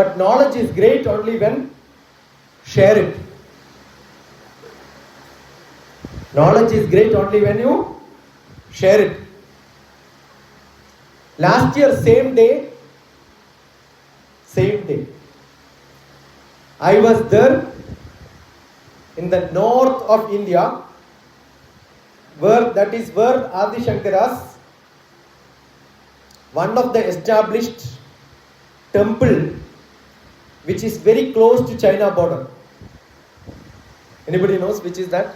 But knowledge is great only when share it. Knowledge is great only when you share it. Last year, same day, I was there in the north of India, that is where Adi Shankara's, one of the established temple, which is very close to China border. Anybody knows which is that?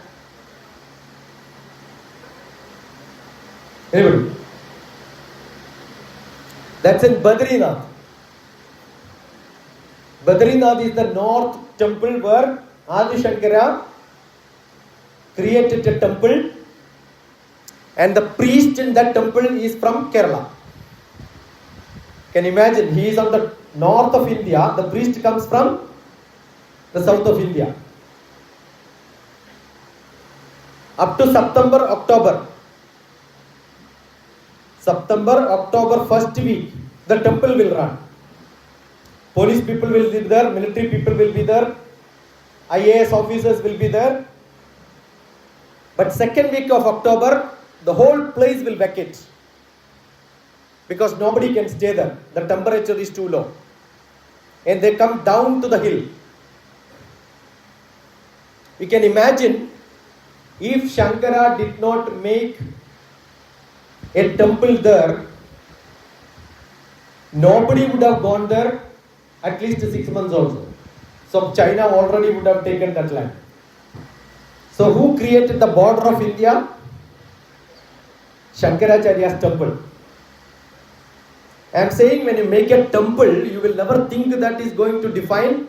Anybody? That's in Badrinath. Badrinath is the north temple where Adi Shankara created a temple, and the priest in that temple is from Kerala. Can you imagine? He is on the north of India, the priest comes from the south of India. Up to September, October first week, the temple will run. Police people will be there, military people will be there, IAS officers will be there. But second week of October, the whole place will vacate. Because nobody can stay there. The temperature is too low. And they come down to the hill. You can imagine, if Shankara did not make a temple there, nobody would have gone there at least 6 months also. So China already would have taken that land. So who created the border of India? Shankaracharya's temple. I am saying, when you make a temple, you will never think that is going to define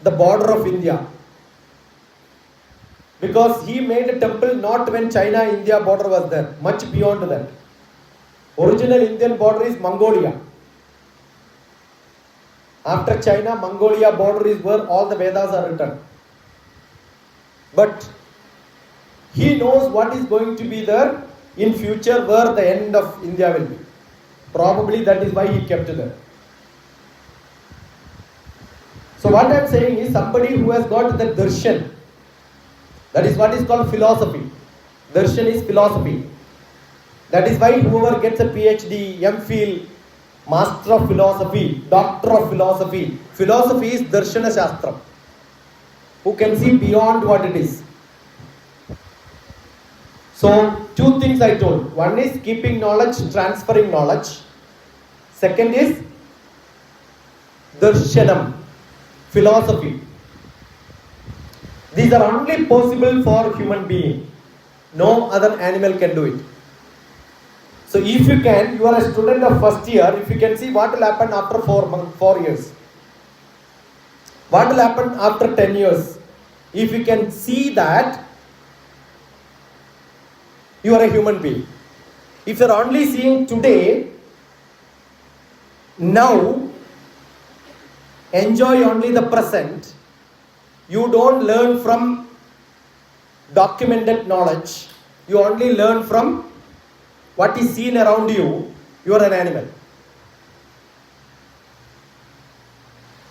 the border of India. Because he made a temple not when China-India border was there, much beyond that. Original Indian border is Mongolia. After China, Mongolia border is where all the Vedas are written. But he knows what is going to be there in future, where the end of India will be. Probably that is why he kept it there. So what I am saying is, somebody who has got the darshan, that is what is called philosophy. Darshan is philosophy. That is why whoever gets a PhD, MPhil, Master of Philosophy, Doctor of Philosophy, philosophy is Darshana Shastra, who can see beyond what it is. So, two things I told. One is keeping knowledge, transferring knowledge. Second is Darshanam, philosophy. These are only possible for human being. No other animal can do it. So if you can, you are a student of first year, if you can see what will happen after 4 years. What will happen after 10 years? If you can see that, you are a human being. If you are only seeing today, now, enjoy only the present, you don't learn from documented knowledge, you only learn from what is seen around you, you are an animal.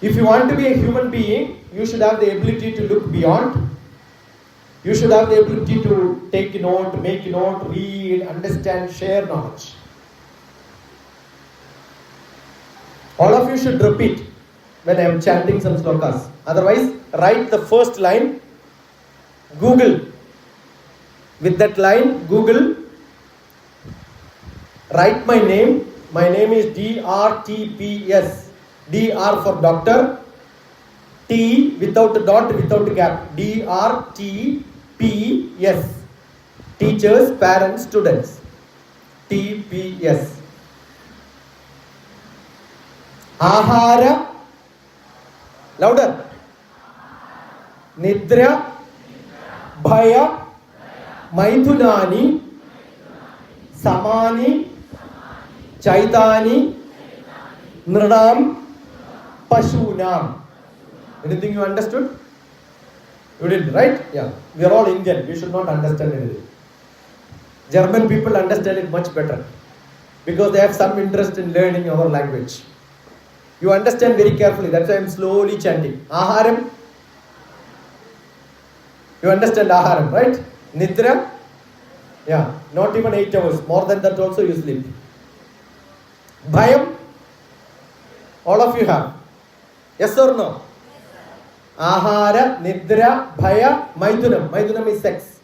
If you want to be a human being, you should have the ability to look beyond. You should have the ability to take note, make note, read, understand, share knowledge. All of you should repeat when I am chanting some slokas. Otherwise, write the first line, Google. With that line, Google, write my name. My name is DrTPS. DR for doctor. T without a dot, without a gap. DrTPS. Teachers, parents, students. TPS. Ahara. Louder. Nidra. Bhaya. Maithunani. Samani. Chaitani. Nradam. Pashunam. Anything you understood? You did, right? Yeah. We are all Indian. We should not understand anything. German people understand it much better because they have some interest in learning our language. You understand very carefully. That's why I am slowly chanting. Aharam. You understand aharam, right? Nidra. Yeah, not even 8 hours. More than that also you sleep. Bhayam. All of you have. Yes or no? Ahara, Nidra, Bhaya, Maithunam. Maithunam is sex.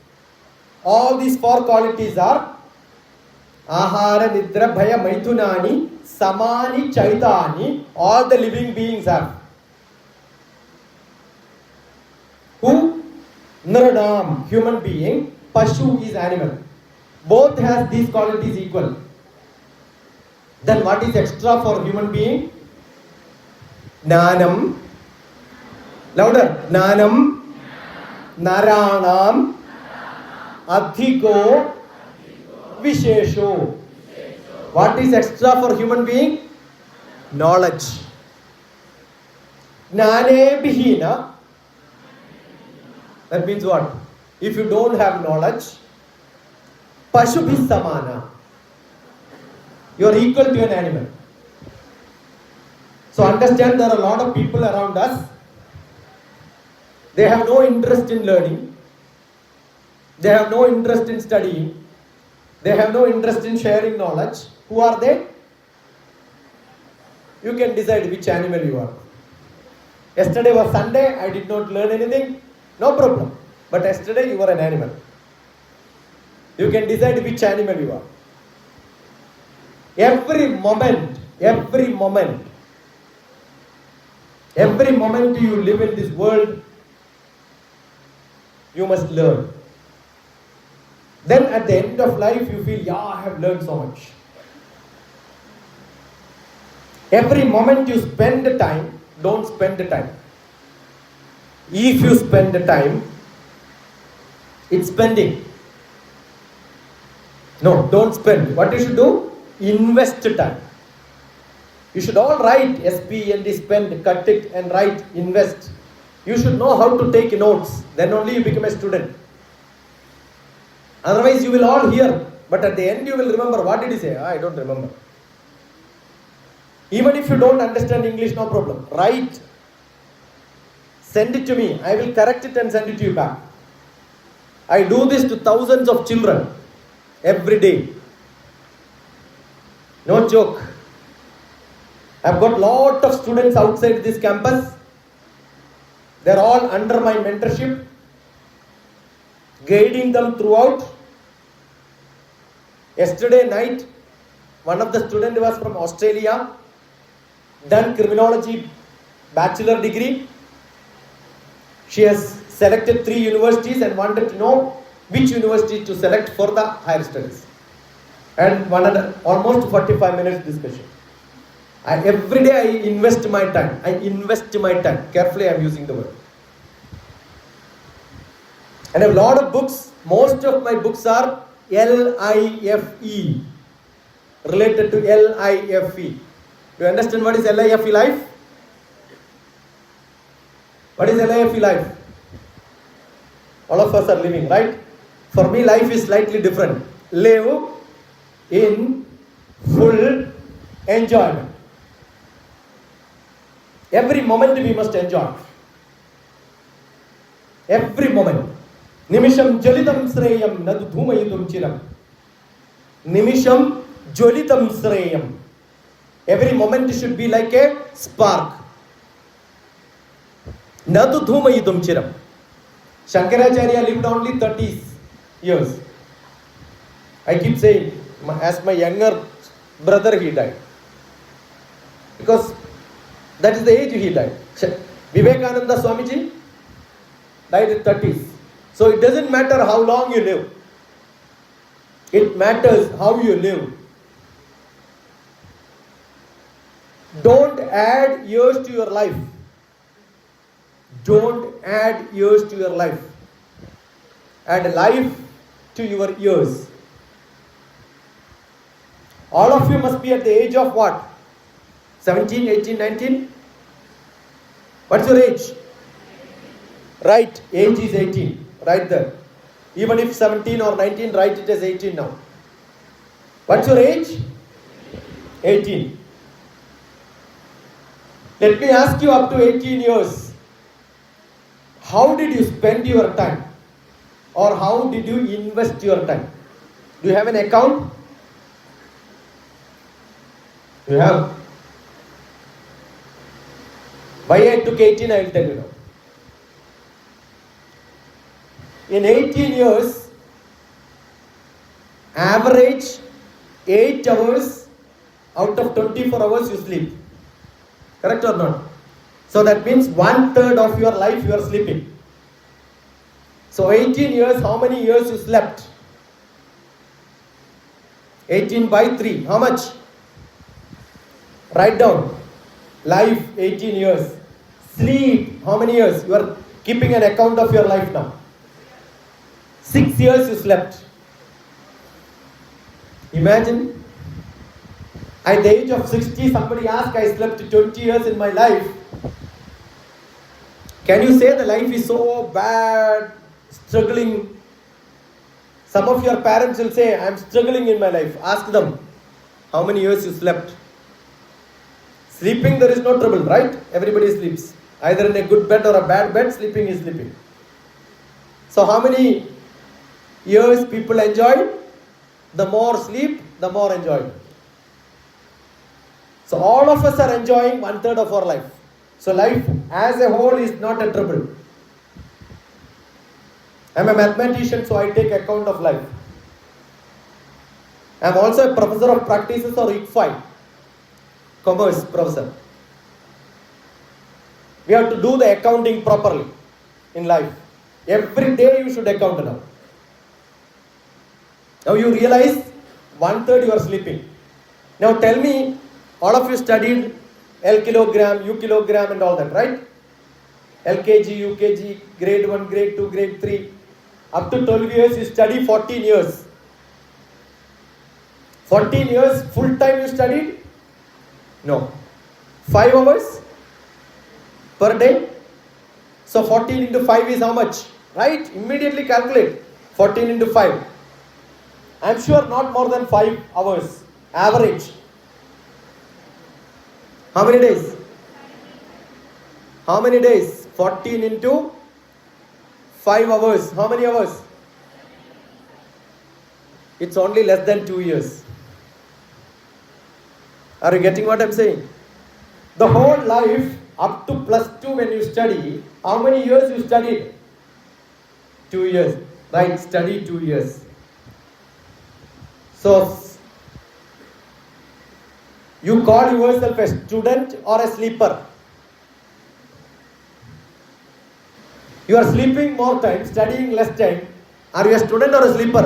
All these 4 qualities are Ahara, Nidra, Bhaya, Maithunani, Samani, Chaitani. All the living beings have. Who? Nradam, human being. Pashu is animal. Both has these qualities equal. Then what is extra for human being? Nanam. Louder. Nanam. Naranam. Adhiko. Vishesho. What is extra for human being? Knowledge. Gnane bihina. That means what? If you don't have knowledge, Pashubhi samana. You are equal to an animal. So understand, there are a lot of people around us. They have no interest in learning. They have no interest in studying. They have no interest in sharing knowledge. Who are they? You can decide which animal you are. Yesterday was Sunday, I did not learn anything. No problem. But yesterday you were an animal. You can decide which animal you are. Every moment you live in this world, you must learn. Then at the end of life, you feel, yeah, I have learned so much. Every moment you spend the time, don't spend the time. If you spend the time, it's spending. No, don't spend. What you should do? Invest time. You should all write SPEND, spend, cut it and write, invest. You should know how to take notes. Then only you become a student. Otherwise you will all hear. But at the end you will remember. What did he say? I don't remember. Even if you don't understand English, no problem. Write. Send it to me. I will correct it and send it to you back. I do this to thousands of children every day. No joke. I've got lot of students outside this campus. They're all under my mentorship, guiding them throughout. Yesterday night, one of the students was from Australia, done criminology bachelor degree. She has selected 3 universities and wanted to know which university to select for the higher studies. And almost 45 minutes discussion. Every day I invest my time. Carefully I am using the word. And I have a lot of books. Most of my books are LIFE. Related to LIFE. Do you understand what is LIFE life? What is LIFE life? All of us are living, right? For me, life is slightly different. Live in full enjoyment. Every moment we must enjoy. Every moment. Nimisham jolitam sreyam nadu dhumayitum chiram. Nimisham jolitam sreyam. Every moment should be like a spark. Nadu dhumayitum chiram. Shankaracharya lived only 30 years. I keep saying, as my younger brother he died. Because that is the age he died. Vivekananda Swamiji died in 30s. So it doesn't matter how long you live. It matters how you live. Don't add years to your life. Don't add years to your life. Add life to your years. All of you must be at the age of what? 17, 18, 19? What's your age? Right, age is 18. Right there. Even if 17 or 19, write it as 18 now. What's your age? 18. Let me ask you, up to 18 years, how did you spend your time? Or how did you invest your time? Do you have an account? You have. Why I took 18, I will tell you now. In 18 years, average 8 hours out of 24 hours you sleep. Correct or not? So that means 1/3 of your life you are sleeping. So 18 years, how many years you slept? 18 by 3, how much? Write down. Life 18 years. Sleep, how many years? You are keeping an account of your life now. 6 years you slept. Imagine, at the age of 60, somebody asked, I slept 20 years in my life. Can you say the life is so bad, struggling? Some of your parents will say, I am struggling in my life. Ask them, how many years you slept? Sleeping, there is no trouble, right? Everybody sleeps. Either in a good bed or a bad bed, sleeping is sleeping. So how many years people enjoy? The more sleep, the more enjoy. So all of us are enjoying 1/3 of our life. So life as a whole is not a trouble. I am a mathematician, so I take account of life. I am also a professor of practices or ICFI, commerce professor. We have to do the accounting properly in life. Every day you should account now. Now you realize 1/3 you are sleeping. Now tell me, all of you studied L kilogram, U kilogram and all that, right? LKG, UKG, grade 1, grade 2, grade 3. Up to 12 years you study 14 years. 14 years full time you studied? No. 5 hours per day? So 14 into 5 is how much? Right? Immediately calculate. 14 into 5. I am sure not more than 5 hours. Average. How many days? How many days? 14 into 5 hours. How many hours? It's only less than 2 years. Are you getting what I am saying? The whole life up to +2 when you study, how many years you studied? 2 years. Right, study 2 years. So, you call yourself a student or a sleeper? You are sleeping more time, studying less time. Are you a student or a sleeper?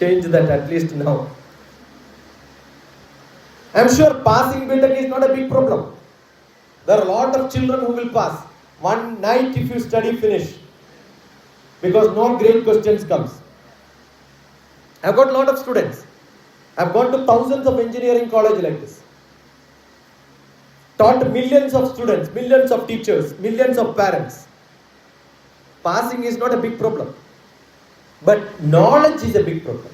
Change that at least now. I am sure passing BTech is not a big problem. There are a lot of children who will pass. One night if you study, finish. Because no great questions comes. I have got a lot of students. I have gone to thousands of engineering colleges like this. Taught millions of students, millions of teachers, millions of parents. Passing is not a big problem. But knowledge is a big problem.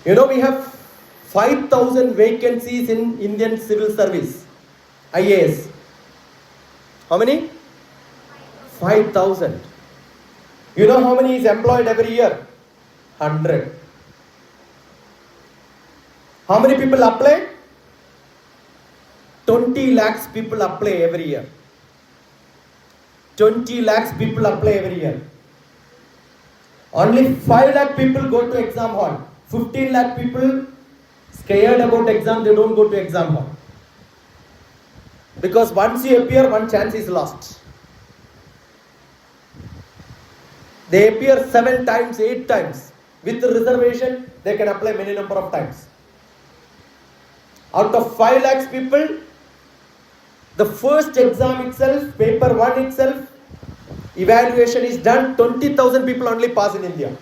You know, we have 5,000 vacancies in Indian civil service. IAS. How many? 5,000. You know how many is employed every year? 100. How many people apply? 20 lakhs people apply every year. 20 lakhs people apply every year. Only 5 lakh people go to exam hall. 15 lakh people scared about exam, they don't go to exam hall. Because once you appear, one chance is lost. They appear 7 times, 8 times. With the reservation, they can apply many number of times. Out of 5 lakhs people, the first exam itself, paper 1 itself, evaluation is done, 20,000 people only pass in India.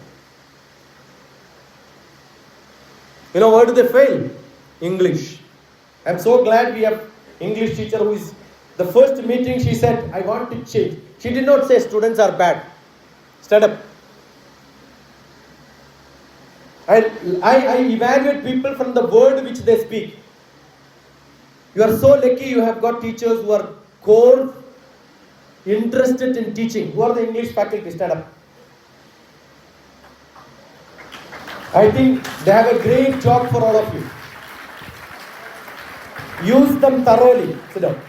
You know, where do they fail? English. I am so glad we have English teacher who is, the first meeting she said, I want to change. She did not say students are bad. Stand up. I evaluate people from the word which they speak. You are so lucky you have got teachers who are core interested in teaching. Who are the English faculty? Stand up. I think they have a great job for all of you. Use them thoroughly. Sit down.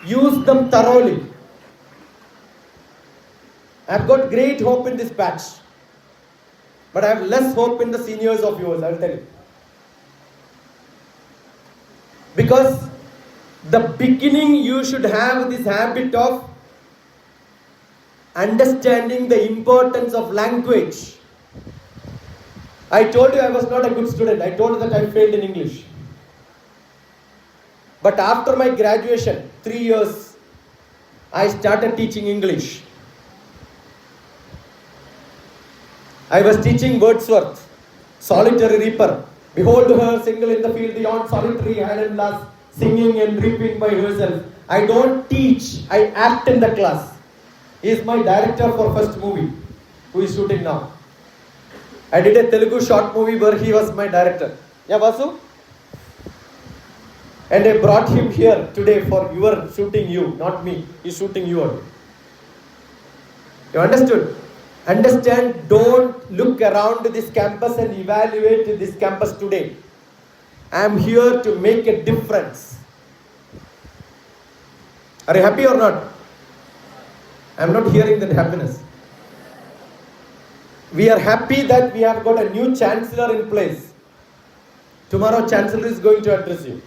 Use them thoroughly. I've got great hope in this batch. But I have less hope in the seniors of yours, I will tell you. Because the beginning you should have this habit of understanding the importance of language. I told you I was not a good student. I told you that I failed in English. But after my graduation, 3 years, I started teaching English. I was teaching Wordsworth, Solitary Reaper. Behold her single in the field beyond solitary highland lass, singing and reaping by herself. I don't teach, I act in the class. He is my director for first movie, who is shooting now. I did a Telugu short movie where he was my director. Yeah, Vasu? And I brought him here today for your shooting you, not me. He's shooting you only. You understood? Understand, don't look around this campus and evaluate this campus today. I am here to make a difference. Are you happy or not? I am not hearing that happiness. We are happy that we have got a new chancellor in place. Tomorrow chancellor is going to address you.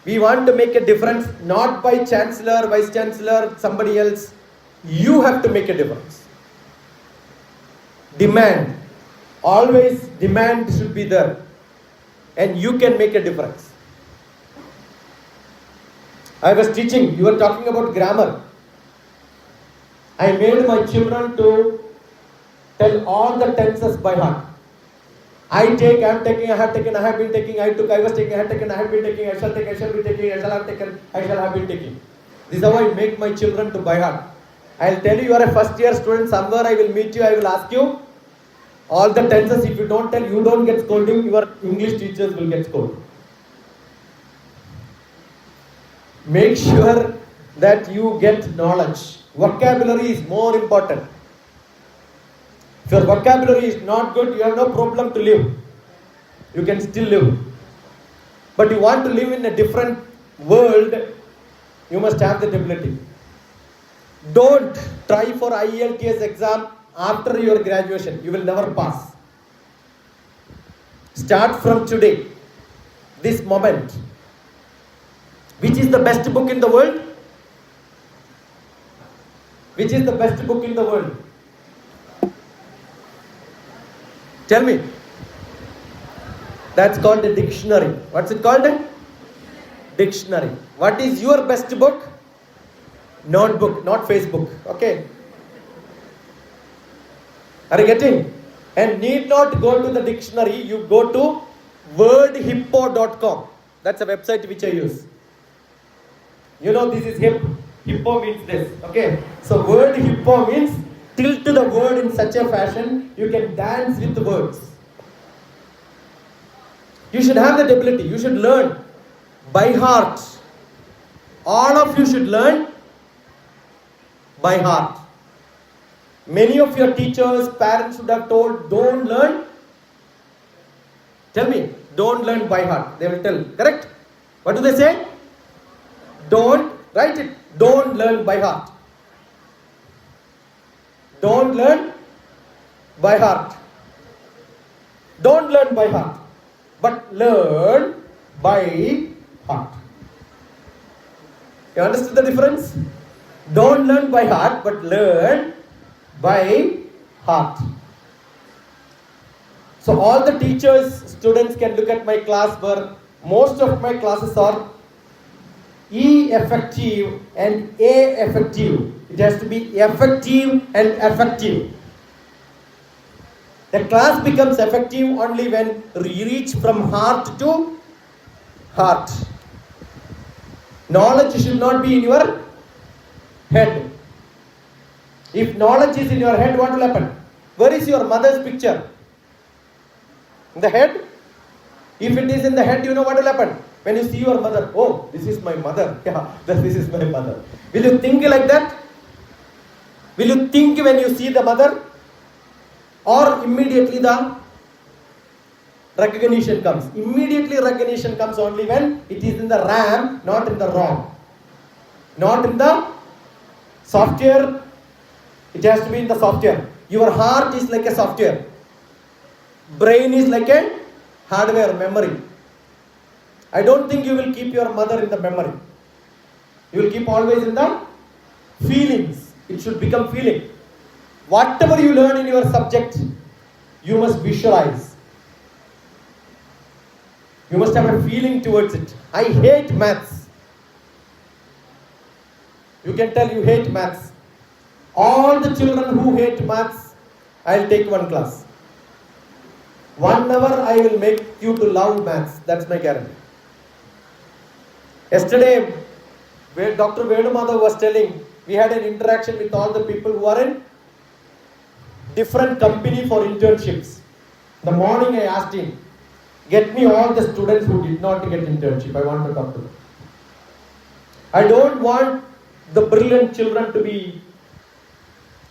We want to make a difference not by chancellor, vice chancellor, somebody else. You have to make a difference. Demand. Always demand should be there. And you can make a difference. I was teaching, you were talking about grammar. I made my children to tell all the tenses by heart. I take, I am taking, I have taken, I have been taking, I took, I was taking, I had taken, I have been taking, I shall take, I shall be taking, I shall have taken, I shall have been taking. This is how I make my children to by heart. I will tell you, you are a first year student, somewhere I will meet you, I will ask you all the tenses. If you don't tell, you don't get scolding, your English teachers will get scolded. Make sure that you get knowledge. Vocabulary is more important. If your vocabulary is not good, you have no problem to live. You can still live. But you want to live in a different world, you must have that ability. Don't try for IELTS exam after your graduation. You will never pass. Start from today, this moment. Which is the best book in the world? Which is the best book in the world? Tell me. That's called a dictionary. What's it called? Dictionary. What is your best book? Notebook, not Facebook. Okay. Are you getting? And need not go to the dictionary. You go to wordhippo.com. That's a website which I use. You know this is hip. Hippo means this. Okay. So word hippo means tilt the word in such a fashion you can dance with the words. You should have that ability. You should learn by heart. All of you should learn by heart. Many of your teachers, parents should have told, don't learn. Tell me, don't learn by heart. They will tell, correct? What do they say? Don't, write it. Don't learn by heart. Don't learn by heart. Don't learn by heart. But learn by heart. You understood the difference? Don't learn by heart, but learn by heart. So all the teachers, students can look at my class where most of my classes are E effective and A effective. It has to be effective and effective. The class becomes effective only when you reach from heart to heart. Knowledge should not be in your head. If knowledge is in your head, what will happen? Where is your mother's picture? In the head? If it is in the head, you know what will happen? When you see your mother, oh, this is my mother. Yeah, this is my mother. Will you think like that? Will you think when you see the mother? Or immediately the recognition comes? Immediately recognition comes only when it is in the RAM, not in the ROM. Not in the software. It has to be in the software. Your heart is like a software. Brain is like a hardware, memory. I don't think you will keep your mother in the memory. You will keep always in the feelings. It should become feeling. Whatever you learn in your subject, you must visualize. You must have a feeling towards it. I hate maths. You can tell you hate maths. All the children who hate maths, I'll take one class. 1 hour I will make you to love maths. That's my guarantee. Yesterday, where Dr. Venumadhav was telling, we had an interaction with all the people who are in different company for internships. The morning I asked him, get me all the students who did not get internship. I want to talk to them. I don't want the brilliant children to be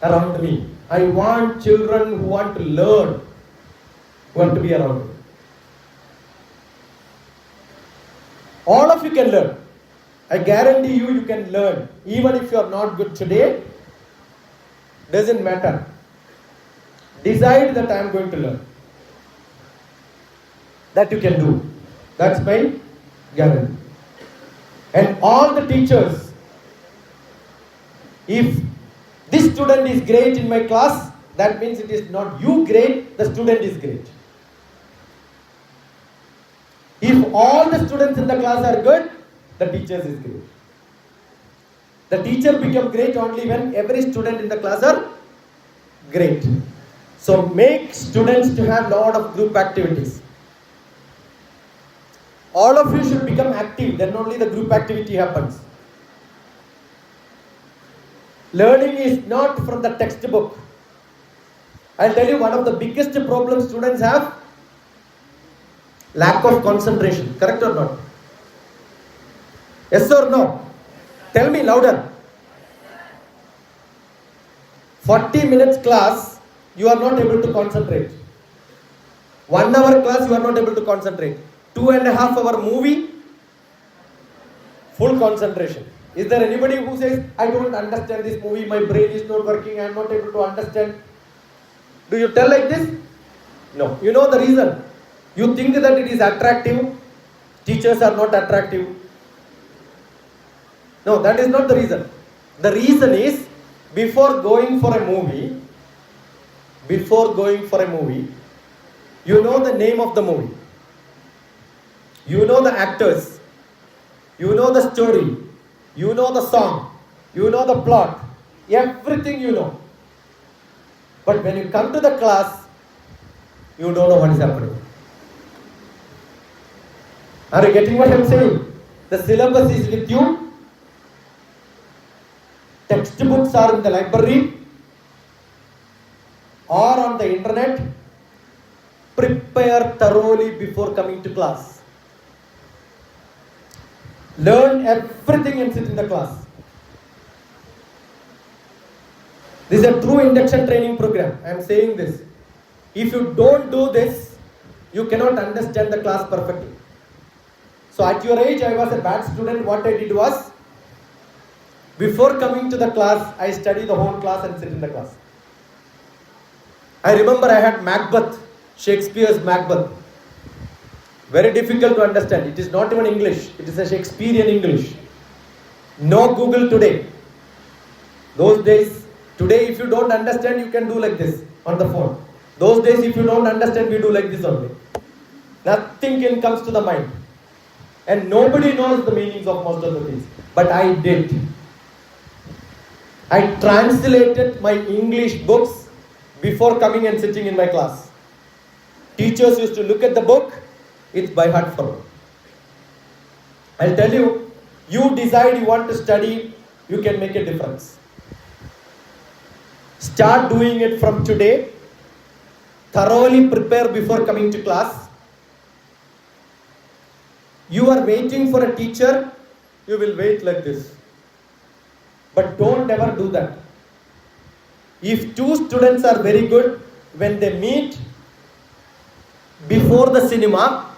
around me. I want children who want to learn, who want to be around me. All of you can learn. I guarantee you, you can learn. Even if you are not good today, doesn't matter. Decide that I am going to learn. That you can do. That's my guarantee. And all the teachers, if this student is great in my class, that means it is not you great, the student is great. If all the students in the class are good, the teachers is great. The teacher become great only when every student in the class are great. So make students to have lot of group activities. All of you should become active, then only the group activity happens. Learning is not from the textbook. I'll tell you one of the biggest problems students have, lack of concentration. Correct or not? Yes or no? Tell me louder. 40 minutes class, you are not able to concentrate. 1 hour class, you are not able to concentrate. 2.5 hour movie, full concentration. Is there anybody who says, I don't understand this movie, my brain is not working, I am not able to understand? Do you tell like this? No. You know the reason? You think that it is attractive, teachers are not attractive. No, that is not the reason. The reason is, before going for a movie, you know the name of the movie. You know the actors. You know the story. You know the song. You know the plot. Everything you know. But when you come to the class, you don't know what is happening. Are you getting what I am saying? The syllabus is with you. Textbooks are in the library or on the internet. Prepare thoroughly before coming to class. Learn everything and sit in the class. This is a true induction training program. I am saying this. If you don't do this, you cannot understand the class perfectly. So at your age, I was a bad student. What I did was, before coming to the class, I study the whole class and sit in the class. I remember I had Macbeth, Shakespeare's Macbeth. Very difficult to understand. It is not even English. It is a Shakespearean English. No Google today. Those days, today if you don't understand, you can do like this on the phone. Those days if you don't understand, we do like this only. Nothing comes to the mind. And nobody knows the meanings of most of the things. But I did. I translated my English books before coming and sitting in my class. Teachers used to look at the book, it's by heart for me. I'll tell you, you decide you want to study, you can make a difference. Start doing it from today. Thoroughly prepare before coming to class. You are waiting for a teacher, you will wait like this. But don't ever do that. If two students are very good, when they meet before the cinema,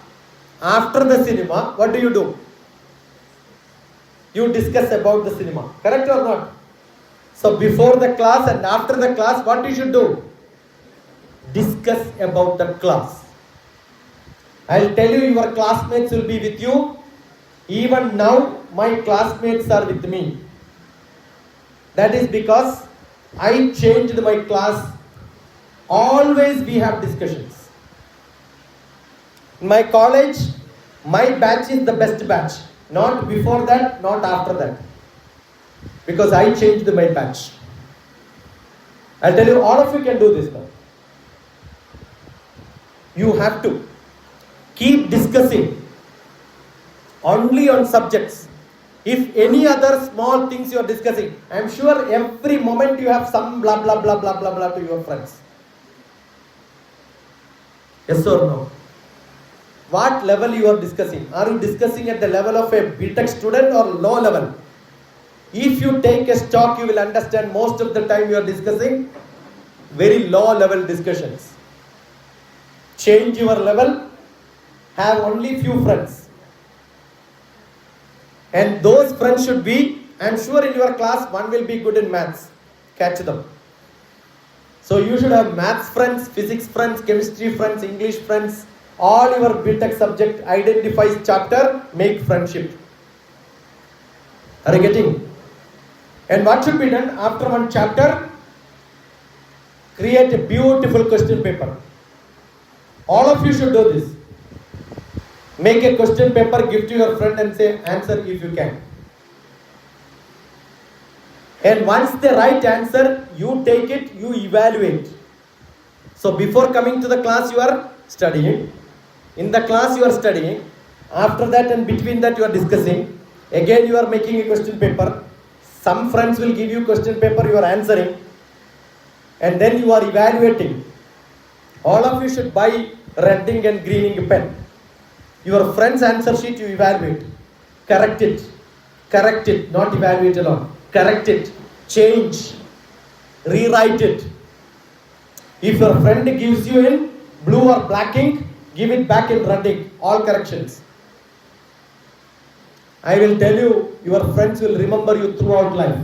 after the cinema, what do? You discuss about the cinema. Correct or not? So before the class and after the class, what you should do? Discuss about the class. I'll tell you, your classmates will be with you. Even now, my classmates are with me. That is because I changed my class. Always we have discussions. In my college, my batch is the best batch. Not before that, not after that. Because I changed my batch. I'll tell you, all of you can do this now. You have to keep discussing only on subjects. If any other small things you are discussing, I am sure every moment you have some blah blah blah blah blah blah to your friends. Yes or no? What level you are discussing? Are you discussing at the level of a BTech student or low level? If you take a stock, you will understand most of the time you are discussing very low level discussions. Change your level, have only few friends. And those friends should be, I am sure in your class, one will be good in maths. Catch them. So you should have maths friends, physics friends, chemistry friends, English friends. All your BTech subject identifies chapter, make friendship. Are you getting? And what should be done after one chapter? Create a beautiful question paper. All of you should do this. Make a question paper, give to your friend and say, answer if you can. And once they write answer, you take it, you evaluate. So before coming to the class, you are studying. In the class, you are studying. After that and between that, you are discussing. Again, you are making a question paper. Some friends will give you question paper, you are answering. And then you are evaluating. All of you should buy redding and greening pen. Your friend's answer sheet you evaluate. Correct it, not evaluate alone. Correct it, change, rewrite it. If your friend gives you in blue or black ink, give it back in red ink, all corrections. I will tell you, your friends will remember you throughout life.